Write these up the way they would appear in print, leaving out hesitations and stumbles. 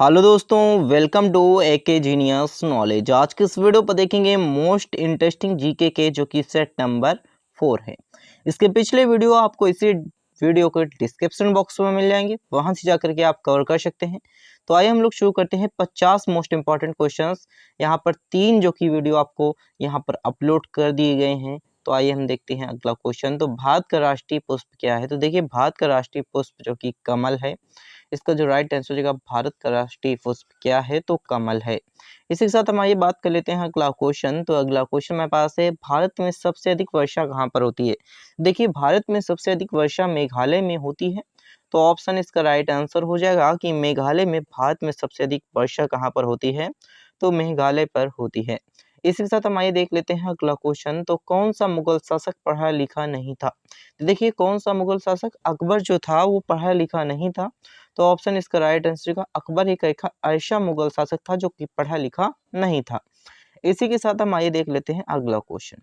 Hello दोस्तों, welcome to AK genius knowledge. आज के इस वीडियो पर देखेंगे मोस्ट इंटरेस्टिंग जीके के जो कि सेट नंबर 4 है। इसके पिछले वीडियो आपको इसी वीडियो के डिस्क्रिप्शन बॉक्स में मिल जाएंगे, वहां से जाकर के आप कवर कर सकते हैं। तो आइए हम लोग शुरू करते हैं 50 मोस्ट इंपॉर्टेंट क्वेश्चंस। यहाँ पर 3 जो कि वीडियो आपको यहाँ पर अपलोड कर दिए गए हैं। तो आइए हम देखते हैं अगला क्वेश्चन। तो भारत का राष्ट्रीय पुष्प क्या है? तो देखिए, भारत का राष्ट्रीय पुष्प जो कि कमल है। इसका जो राइट आंसर हो जाएगा, भारत का राष्ट्रीय पुष्प क्या है? तो कमल है। इसी के साथ हम आइए बात कर लेते हैं अगला क्वेश्चन। तो अगला क्वेश्चन मेरे पास है, भारत में सबसे अधिक वर्षा कहाँ पर होती है? देखिए, भारत में सबसे अधिक वर्षा मेघालय में होती है। तो ऑप्शन इसका राइट आंसर हो जाएगा कि मेघालय में भारत में सबसे अधिक वर्षा कहाँ पर होती है? तो मेघालय पर होती है। इसी के साथ हम आइए देख लेते हैं अगला क्वेश्चन। तो कौन सा मुगल शासक पढ़ा लिखा नहीं था? तो देखिए, कौन सा मुगल शासक? अकबर जो था वो पढ़ा लिखा नहीं था। तो ऑप्शन इसका राइट आंसर का अकबर एक ऐसा मुगल शासक था जो कि पढ़ा लिखा नहीं था। इसी के साथ हम आइए देख लेते हैं अगला क्वेश्चन।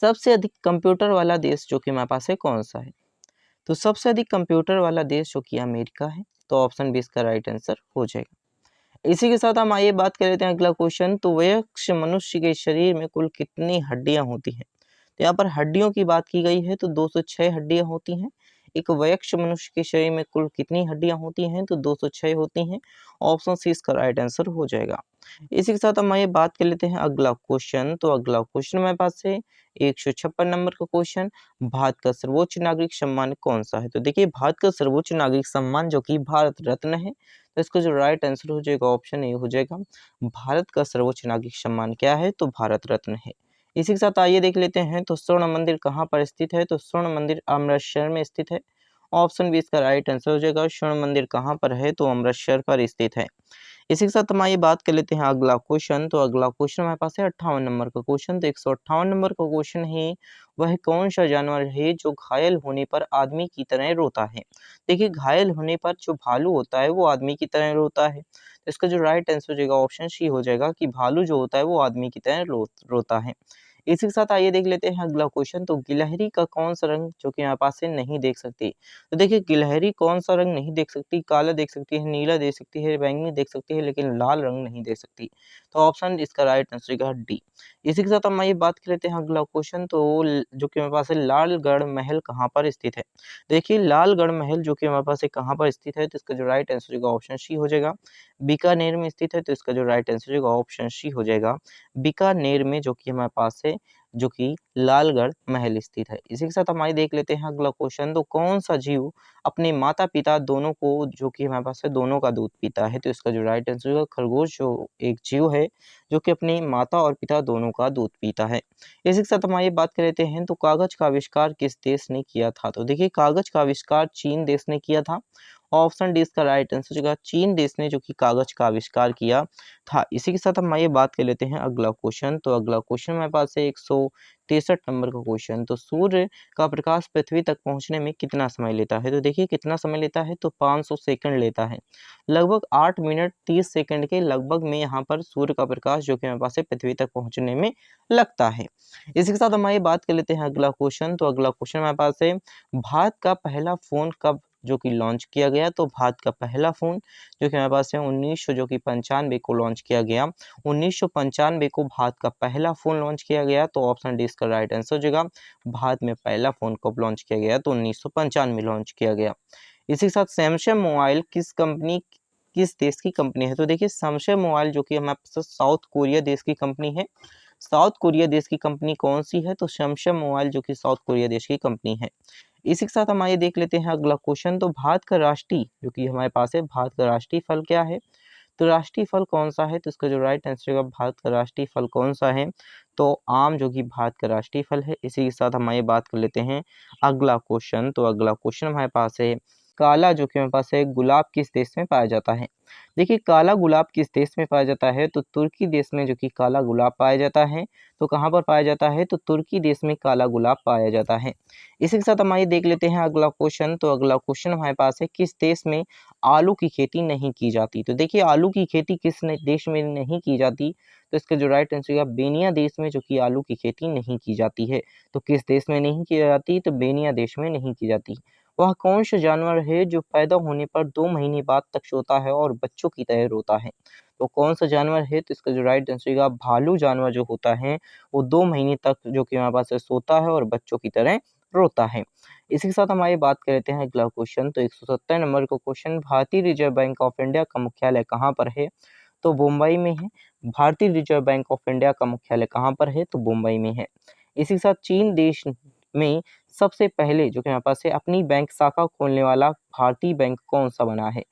सबसे अधिक कंप्यूटर वाला देश जो कि हमारे पास है कौन सा है? तो सबसे अधिक कंप्यूटर वाला देश जो कि अमेरिका है। तो ऑप्शन बी इसका राइट आंसर हो जाएगा। इसी के साथ हम आइए बात कर लेते हैं अगला क्वेश्चन। तो वयस्क मनुष्य के शरीर में कुल कितनी हड्डियां होती हैं? तो यहाँ पर हड्डियों की बात की गई है, तो 206 हड्डियां होती हैं। एक वयस्क मनुष्य के शरीर में कुल कितनी हड्डियां होती हैं? तो 206 होती हैं। ऑप्शन सी इसका राइट आंसर हो जाएगा। इसी के साथ हम आइए बात कर लेते हैं अगला क्वेश्चन। तो अगला क्वेश्चन हमारे पास है 156 नंबर का क्वेश्चन। भारत का सर्वोच्च नागरिक सम्मान कौन सा है? तो देखिए, भारत का सर्वोच्च नागरिक सम्मान जो कि भारत रत्न है। तो इसका जो राइट आंसर हो जाएगा, ऑप्शन ए हो जाएगा। भारत का सर्वोच्च नागरिक सम्मान क्या है? तो भारत रत्न है। इसी के साथ आइए देख लेते हैं, तो स्वर्ण मंदिर कहाँ पर स्थित है? तो स्वर्ण मंदिर अमृतसर में स्थित है। ऑप्शन बी इसका राइट आंसर हो जाएगा। स्वर्ण मंदिर कहाँ पर है? तो अमृतसर पर स्थित है। इसी के साथ हम आइए बात कर लेते हैं अगला क्वेश्चन। तो अगला क्वेश्चन हमारे पास है 58 नंबर का क्वेश्चन। तो 158 नंबर का क्वेश्चन है, वह कौन सा जानवर है जो घायल होने पर आदमी की तरह रोता है? देखिए, घायल होने पर जो भालू होता है वो आदमी की तरह रोता है। तो इसका जो राइट आंसर हो जाएगा, ऑप्शन सी हो जाएगा कि भालू जो होता है वो आदमी की तरह रोता है। इसी के साथ आइए देख लेते हैं अगला क्वेश्चन। तो गिलहरी का कौन सा रंग जो कि हमारे पास से नहीं देख सकती? तो देखिए, गिलहरी कौन सा रंग नहीं देख सकती? काला देख सकती है, नीला देख सकती है, बैंगनी देख सकती है, लेकिन लाल रंग नहीं देख सकती। तो ऑप्शन इसका राइट आंसर है डी। इसी के साथ हम आइए बात कर लेते हैं अगला क्वेश्चन। तो जो कि हमारे पास है, लालगढ़ महल कहाँ पर स्थित है? देखिए, लालगढ़ महल जो कि हमारे पास है कहाँ पर स्थित है? तो इसका जो राइट आंसर होगा, ऑप्शन सी हो जाएगा। बीकानेर में स्थित है। तो इसका जो राइट आंसर होगा, ऑप्शन सी हो जाएगा। बीकानेर में जो कि हमारे पास है, जो कि लालगढ़ महल स्थित है। इसी के साथ हम आइए देख लेते हैं अगला क्वेश्चन। तो कौन सा जीव अपने माता पिता दोनों को जो कि हमारे पास है दोनों का दूध पीता है? तो इसका जो राइट आंसर होगा, खरगोश जो एक जीव है जो कि अपनी माता और पिता दोनों का दूध पीता है। इसी के साथ हम आइए बात कर लेते हैं, तो कागज का आविष्कार किस देश ने किया था? तो देखिए, कागज का आविष्कार चीन देश ने किया था। ऑप्शन डी इसका राइट आंसर होगा, चीन देश ने जो कि कागज का आविष्कार किया था। इसी के साथ हम आइए बात कर लेते हैं अगला क्वेश्चन। तो अगला क्वेश्चन हमारे पास है 163 नंबर का क्वेश्चन। तो सूर्य का प्रकाश पृथ्वी तक पहुंचने में कितना समय लेता है? तो देखिए, कितना समय लेता है? तो 500 सेकंड लेता है। लगभग 8 मिनट 30 सेकंड के लगभग में यहाँ पर सूर्य का प्रकाश जो कि हमारे पास है पृथ्वी तक पहुंचने में लगता है। इसी के साथ हम आइए बात कर लेते हैं अगला क्वेश्चन। तो अगला क्वेश्चन हमारे पास है, भारत का पहला फोन कब जो कि लॉन्च किया गया? तो भारत का पहला फोन जो कि हमारे पास है 1995 जो कि 95 को लॉन्च किया गया। 1995 को भारत का पहला फोन लॉन्च किया गया। तो ऑप्शन डी इसका राइट आंसर हो जाएगा। भारत में पहला फोन कब लॉन्च किया गया? तो 1995 में लॉन्च किया गया। इसी के साथ सैमसंग मोबाइल किस देश की कंपनी है? तो देखिए, सैमसंग मोबाइल जो कि हमारे पास साउथ कोरिया देश की कंपनी है। साउथ कोरिया देश की कंपनी कौन सी है? तो सैमसंग मोबाइल जो कि साउथ कोरिया देश की कंपनी है। इसी के साथ हम आइए देख लेते हैं अगला क्वेश्चन। तो भारत का राष्ट्रीय जो कि हमारे पास है, भारत का राष्ट्रीय फल क्या है? तो राष्ट्रीय फल कौन सा है? तो इसका जो राइट आंसर होगा, भारत का राष्ट्रीय फल कौन सा है? तो आम जो कि भारत का राष्ट्रीय फल है। इसी के साथ हम आइए बात कर लेते हैं अगला क्वेश्चन। तो अगला क्वेश्चन हमारे पास है, काला जो कि हमारे पास है गुलाब किस देश में पाया जाता है? देखिए, काला गुलाब किस देश में पाया जाता है? तो तुर्की देश में जो कि काला गुलाब पाया जाता है। तो कहाँ पर पाया जाता है? तो तुर्की देश में काला गुलाब पाया जाता है। इसी के साथ हम आइए देख लेते हैं अगला क्वेश्चन। तो अगला क्वेश्चन हमारे पास है, किस देश में आलू की खेती नहीं की जाती? तो देखिए, आलू की खेती देश में नहीं की जाती? तो इसका जो राइट आंसर है, बेनिया देश में जो कि आलू की खेती नहीं की जाती है। तो किस देश में नहीं की जाती? तो बेनिया देश में नहीं की जाती। वह कौन सा जानवर है जो पैदा होने पर 2 महीने बाद तक सोता है और बच्चों की तरह रोता है? तो कौन सा जानवर है? तो इसका जो राइट आंसर होगा भालू जानवर जो होता है वो 2 महीने तक जो कि हमारे पास है सोता है और बच्चों की तरह रोता है। इसी के साथ हम आगे बात कर लेते हैं अगला क्वेश्चन। तो 170 नंबर का क्वेश्चन, भारतीय रिजर्व बैंक ऑफ इंडिया का मुख्यालय कहाँ पर है? तो मुंबई में है। भारतीय रिजर्व बैंक ऑफ इंडिया का मुख्यालय कहाँ पर है? तो मुंबई में है। इसी के साथ चीन देश में सबसे पहले जो कि हमारे पास है अपनी बैंक शाखा खोलने वाला भारतीय बैंक कौन सा बना है?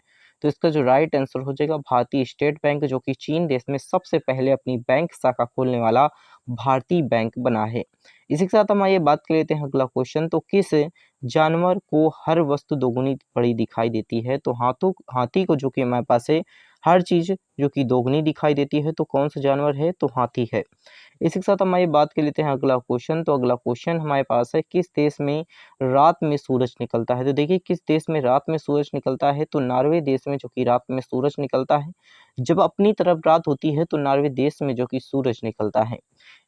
तो इसका जो राइट आंसर हो जाएगा भारतीय स्टेट बैंक, जो कि चीन देश में सबसे पहले अपनी बैंक शाखा खोलने वाला भारतीय बैंक बना है। इसी के साथ हम आइए बात कर लेते हैं अगला क्वेश्चन। तो किस जानवर को हर वस्तु दोगुनी बड़ी दिखाई देती है? तो हाथी को जो कि हमारे पास है हर चीज जो कि दोगुनी दिखाई देती है, तो कौन सा जानवर है? तो हाथी है। इसी के साथ हम आइए बात कर लेते हैं अगला क्वेश्चन। तो अगला क्वेश्चन हमारे पास है, किस देश में रात में सूरज निकलता है? तो देखिए किस देश में रात में सूरज निकलता है? तो नॉर्वे देश में जो कि रात में सूरज निकलता है। जब अपनी तरफ रात होती है तो नॉर्वे देश में जो कि सूरज निकलता है।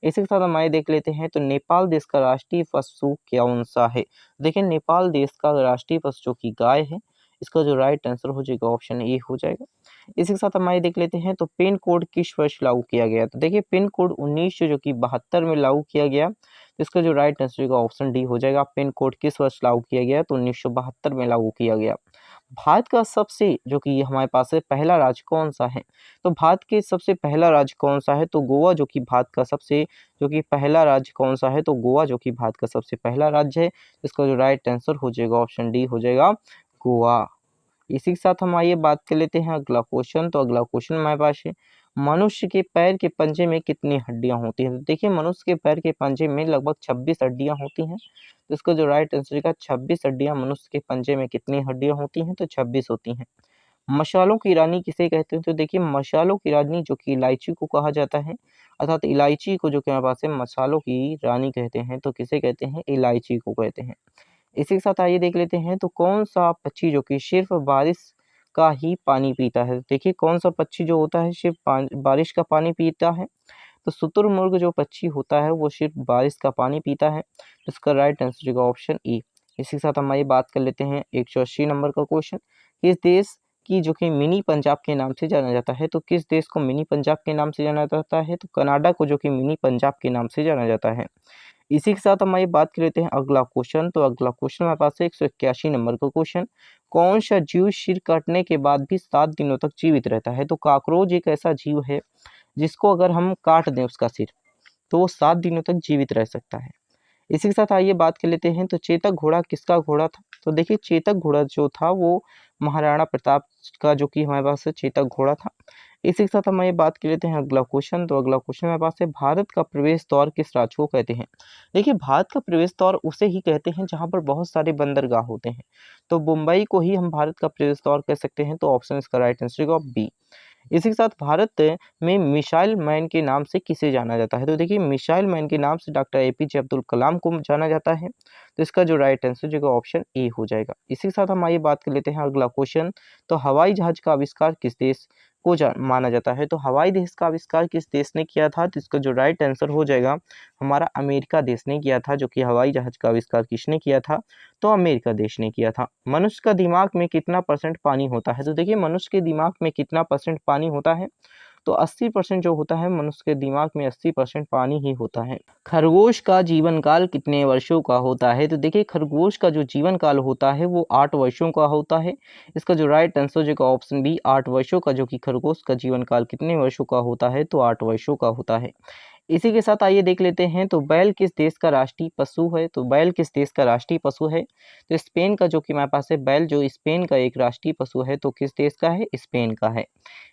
इसी के साथ हम आइए देख लेते हैं। तो नेपाल देश का राष्ट्रीय पशु कौन सा है? देखिए नेपाल देश का राष्ट्रीय पशु जो कि गाय है। इसका जो राइट आंसर हो जाएगा ऑप्शन ए हो जाएगा। इसी के साथ हम आइए देख लेते हैं। तो पिन कोड किस वर्ष लागू किया गया? तो देखिए पिन कोड 19 जो कि 72 में लागू किया गया। तो इसका जो राइट आंसर होगा ऑप्शन डी हो जाएगा। पिन कोड किस वर्ष लागू किया गया? तो 1972 में लागू किया गया। भारत का सबसे जो कि हमारे पास है पहला राज्य कौन सा है? तो भारत के सबसे पहला राज्य कौन सा है? तो गोवा जो कि भारत का सबसे जो कि पहला राज्य कौन सा है? तो गोवा जो कि भारत का सबसे पहला राज्य है। इसका जो राइट आंसर हो जाएगा ऑप्शन डी हो जाएगा गोवा। इसी के साथ हम आइए बात कर लेते हैं अगला क्वेश्चन। तो अगला क्वेश्चन हमारे पास है, मनुष्य के पैर के पंजे में कितनी हड्डियां होती हैं? तो देखिए मनुष्य के पैर के पंजे में लगभग 26 हड्डियां होती हैं। तो इसका जो राइट आंसर है 26 हड्डियां मनुष्य के पंजे में कितनी हड्डियां होती हैं? तो 26 होती हैं। मसालों की रानी किसे कहते हैं? तो देखिए मसालों की रानी जो कि इलायची को कहा जाता है, अर्थात इलायची को जो कि हमारे पास है मसालों की रानी कहते हैं। तो किसे कहते हैं? इलायची को कहते हैं। इसी के साथ आइए देख लेते हैं। तो कौन सा पक्षी जो कि सिर्फ बारिश का ही पानी पीता है? देखिए कौन सा पक्षी जो होता है सिर्फ बारिश का पानी पीता है? तो शुतुरमुर्ग जो पक्षी होता है वो सिर्फ बारिश का पानी पीता है। इसका राइट आंसर होगा ऑप्शन ई। इसी के साथ हम आइए बात कर लेते हैं 180 नंबर का क्वेश्चन। किस देश की जो कि मिनी पंजाब के नाम से जाना जाता है? तो किस देश को मिनी पंजाब के नाम से जाना जाता है? तो कनाडा को जो कि मिनी पंजाब के नाम से जाना जाता है। इसी के साथ हम आइए बात कर लेते हैं अगला क्वेश्चन। तो अगला क्वेश्चन हमारे पास है 181 नंबर का क्वेश्चन। कौन सा जीव सिर काटने के बाद भी 7 दिनों तक जीवित रहता है? तो कॉकरोच एक ऐसा जीव है जिसको अगर हम काट दें उसका सिर तो वो 7 दिनों तक जीवित रह सकता है। इसी के साथ आइए बात कर लेते हैं। तो चेतक घोड़ा किसका घोड़ा था? तो देखिए चेतक घोड़ा जो था वो महाराणा प्रताप का जो कि हमारे पास चेतक घोड़ा था। इसी के साथ हम ये बात कर लेते हैं अगला क्वेश्चन। तो अगला क्वेश्चन हमारे पास है, भारत का प्रवेश द्वार किस राज्य को कहते हैं? देखिए भारत का प्रवेश द्वार उसे ही कहते हैं जहाँ पर बहुत सारे बंदरगाह होते हैं। तो मुंबई को ही हम भारत का प्रवेश द्वार कह सकते हैं। तो ऑप्शन इसका राइट आंसर होगा बी। इसी के साथ भारत में मिसाइल मैन के नाम से किसे जाना जाता है? तो देखिए मिसाइल मैन के नाम से डॉक्टर एपीजे अब्दुल कलाम को जाना जाता है। तो इसका जो राइट आंसर जो ऑप्शन ए हो जाएगा। इसी के साथ हम आइए बात कर लेते हैं अगला क्वेश्चन। तो हवाई जहाज का आविष्कार किस देश को माना जाता है? तो हवाई देश का आविष्कार किस देश ने किया था? तो इसका जो राइट आंसर हो जाएगा हमारा अमेरिका देश ने किया था। जो कि हवाई जहाज का आविष्कार किसने किया था? तो अमेरिका देश ने किया था। मनुष्य का दिमाग में कितना परसेंट पानी होता है? तो देखिए मनुष्य के दिमाग में कितना परसेंट पानी होता है? तो 80% जो होता है मनुष्य के दिमाग में 80% पानी ही होता है। खरगोश का जीवन काल कितने वर्षों का होता है? तो देखिए खरगोश का जो जीवन काल होता है वो 8 वर्षों का होता है। इसका जो राइट आंसर जो ऑप्शन बी 8 वर्षों का, जो कि खरगोश का जीवन काल कितने वर्षों का होता है? तो 8 वर्षों का होता है। इसी के साथ आइए देख लेते हैं। तो बैल किस देश का राष्ट्रीय पशु है? तो बैल किस देश का राष्ट्रीय पशु है? तो स्पेन का जो कि हमारे पास है बैल जो स्पेन का एक राष्ट्रीय पशु है। तो किस देश का है? स्पेन का है।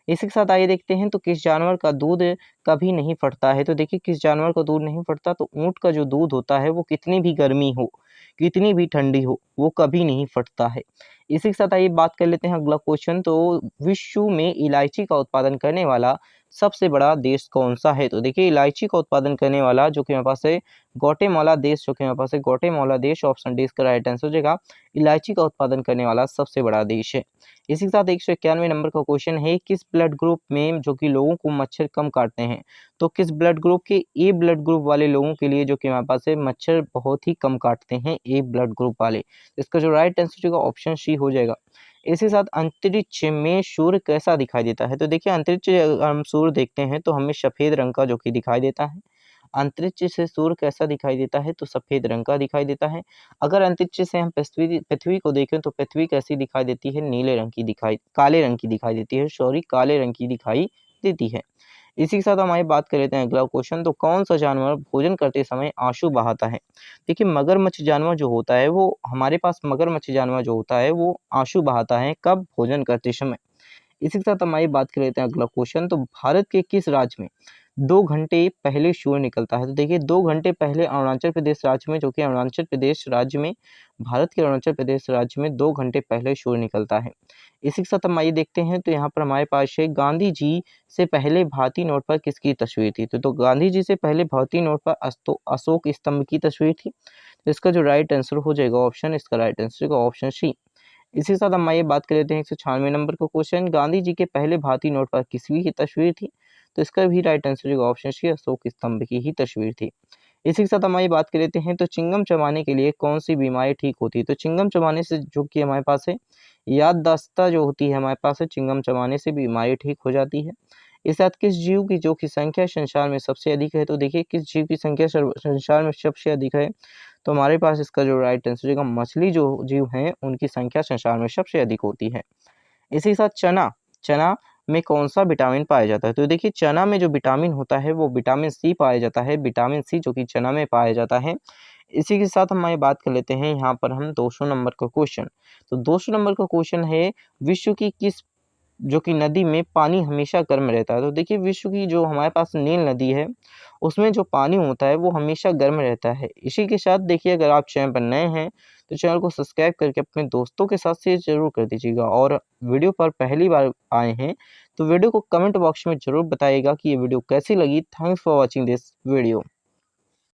इसी के साथ आइए देखते हैं। तो किस जानवर का दूध कभी नहीं फटता है? तो देखिए किस जानवर का दूध नहीं फटता? तो ऊँट का जो दूध होता है वो कितनी भी गर्मी हो, कितनी भी ठंडी हो, वो कभी नहीं फटता है। इसी के साथ आइए बात कर लेते हैं अगला क्वेश्चन। तो विश्व में इलायची का उत्पादन करने वाला सबसे बड़ा देश कौन सा है? तो देखिए इलायची का उत्पादन करने वाला जो कि हमारे पास है ग्वाटेमाला देश, जो कि हमारे पास है ग्वाटेमाला देश। ऑप्शन डी इसका राइट आंसर हो जाएगा। इलायची का उत्पादन करने वाला सबसे बड़ा देश है। इसी के साथ 191 नंबर का क्वेश्चन है, किस ब्लड ग्रुप में जो कि लोगों को मच्छर कम काटते हैं? तो किस ब्लड ग्रुप के? ए ब्लड ग्रुप वाले लोगों के लिए जो कि हमारे पास है मच्छर बहुत ही कम काटते हैं, ए ब्लड ग्रुप वाले। इसका जो राइट आंसर होगा ऑप्शन सी हो जाएगा। इसी साथ अंतरिक्ष में सूर्य कैसा दिखाई देता है? तो देखिए अंतरिक्ष हम सूर्य देखते हैं तो हमें सफ़ेद रंग का जो कि दिखाई देता है। अंतरिक्ष से सूर्य कैसा दिखाई देता है? तो सफ़ेद रंग का दिखाई देता है। अगर अंतरिक्ष से हम पृथ्वी पृथ्वी को देखें तो पृथ्वी कैसी दिखाई देती है? नीले रंग की दिखाई काले रंग की दिखाई देती है, सॉरी काले रंग की दिखाई देती है। इसी के साथ हम आगे बात कर लेते हैं अगला क्वेश्चन, तो कौन सा जानवर भोजन करते समय आंसू बहाता है? देखिए मगरमच्छ जानवर जो होता है वो हमारे पास मगरमच्छ जानवर जो होता है वो आंसू बहाता है, कब? भोजन करते समय। इसी के साथ हम आगे बात कर लेते हैं अगला क्वेश्चन, तो भारत के किस राज्य में 2 घंटे पहले सूर्य निकलता है? तो देखिए 2 घंटे पहले अरुणाचल प्रदेश राज्य में, जो कि अरुणाचल प्रदेश राज्य में, भारत के अरुणाचल प्रदेश राज्य में 2 घंटे पहले सूर्य निकलता है। इसी के साथ हम आइए देखते हैं, तो यहाँ पर हमारे पास है गांधी जी से पहले भारतीय नोट पर किसकी तस्वीर थी? तो गांधी जी से पहले भारतीय नोट पर अशोक स्तंभ की तस्वीर थी। तो इसका जो राइट आंसर हो जाएगा ऑप्शन, इसका राइट आंसर होगा ऑप्शन सी। इसी के साथ हम आइए बात कर लेते हैं 196 नंबर का क्वेश्चन, गांधी जी के पहले भारतीय नोट पर किसकी की तस्वीर थी? तो इसका भी राइट आंसर होगा ऑप्शन सी, अशोक स्तंभ की ही तस्वीर थी। इसी के साथ हम आइए बात कर लेते हैं, तो चिंगम चबाने के लिए कौन सी बीमारी ठीक होती है? तो चिंगम चबाने से जो कि हमारे पास है याददाश्त जो होती है हमारे पास है, चिंगम चबाने से बीमारी ठीक हो जाती है। इस साथ किस जीव की जो कि संख्या संसार में सबसे अधिक है? तो देखिए किस जीव की संख्या संसार में सबसे अधिक है? तो हमारे पास इसका जो राइट आंसर होगा मछली जो जीव हैं उनकी संख्या संसार में सबसे अधिक होती है। इसी के साथ चना चना में कौन सा विटामिन पाया जाता है? तो देखिए चना में जो विटामिन होता है वो विटामिन सी पाया जाता है, विटामिन सी जो कि चना में पाया जाता है। इसी के साथ हम आगे बात कर लेते हैं यहाँ पर हम 200 नंबर का क्वेश्चन। तो 200 नंबर का क्वेश्चन है, विश्व की किस जो कि नदी में पानी हमेशा गर्म रहता है? तो देखिए विश्व की जो हमारे पास नील नदी है उसमें जो पानी होता है वो हमेशा गर्म रहता है। इसी के साथ देखिए अगर आप चैनल पर नए हैं तो चैनल को सब्सक्राइब करके अपने दोस्तों के साथ शेयर जरूर कर दीजिएगा, और वीडियो पर पहली बार आए हैं तो वीडियो को कमेंट बॉक्स में जरूर बताइएगा कि ये वीडियो कैसी लगी। Thanks for watching this video.